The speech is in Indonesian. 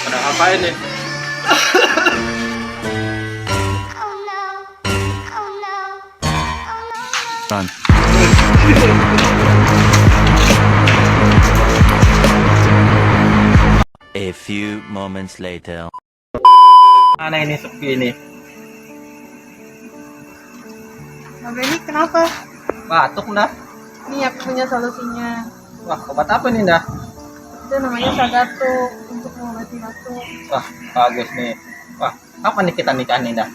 Pada ngapain nih? Run. A few moments later. Mana ini sepi ini? Mbak Beni kenapa? Batuk dah. Nih aku punya solusinya. Wah, obat apa nih dah? Itu namanya Sagato untuk mengobati batuk. Wah, bagus nih. Wah, kapan nih kita nikah nih dah?